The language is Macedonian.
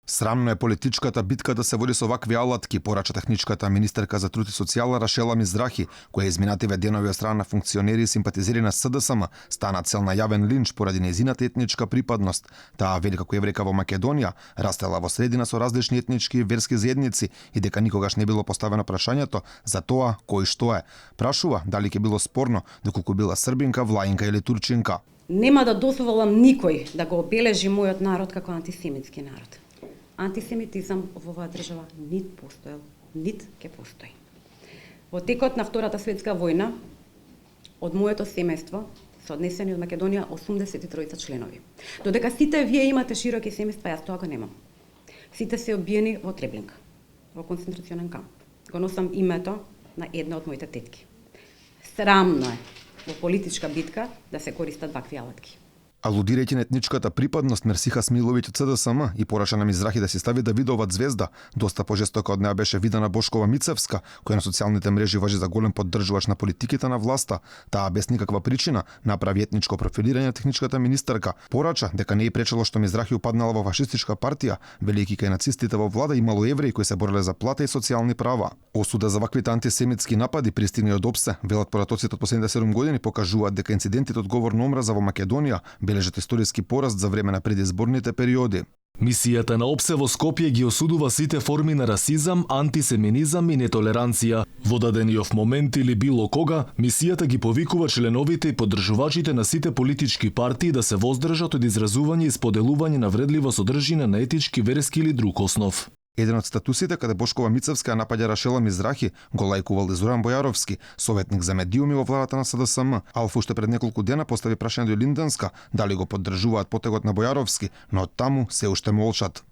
Срамно е политичката битка да се води со вакви алатки, порача техничката министерка за труд и социјала Рашела Мизрахи, која изминативе денови од страна на функционери и симпатизери на СДСМ стана цел на јавен линч поради нејзината етничка припадност. Таа вели како еврејка во Македонија, растела во средина со различни етнички и верски заедници и дека никогаш не било поставено прашањето за тоа кој што е. Прашува дали ќе било спорно доколку била србинка, влаинка или турчинка. Нема да дозволам никој да го обележи мојот народ како антисемитски народ. Антисемитизам во оваа држава нит постоел, нит ќе постои. Во текот на Втората светска војна, од моето семејство се однесени од Македонија 83 членови. Додека сите вие имате широки семејства, јас тоа го немам. Сите се обиени во Треблинка, во концентрационен камп. Го носам името на една од моите тетки. Срамно е во политичка битка да се користат вакви алатки. Алудирајќи на етничката припадност, Мерсиха Смиловиќ од СДСМ и порача на Мизрахи да си стави Давидовата звезда. Доста пожестока од неа беше видена Бошкова Мицевска, која на социјалните мрежи важи за голем поддржуваш на политиките на власта. Таа без никаква причина направи етничко профилирање на техничката министерка. Порача дека не е пречело што Мизрахи упаднала во фашистичка партија, велики кај нацистите во влада имало евреи кои се бореле за плата и социјални права. Осуда за ваквите антисемитски напади пристигна од ОПСЕ, велат поратоците од последните 7 години покажуваат дека инцидентите од говор на омраза во Македонија бележат историски пораст за време на предизборните периоди. Мисијата на ОПСЕ во Скопје ги осудува сите форми на расизам, антисеминизам и нетолеранција. Во дадениот момент или било кога, мисијата ги повикува членовите и поддржувачите на сите политички партии да се воздржат од изразување и споделување на вредлива содржина на етички, верски или друг основ. Еден од статусите каде Бошкова Мицевска ја напаѓа Рашела Мизрахи го лајкувал и Зоран Бојаровски, советник за медиуми во владата на СДСМ. Алфа уште пред неколку дена постави прашање до Линденска дали го поддржуваат потегот на Бојаровски, но од таму се уште молчат.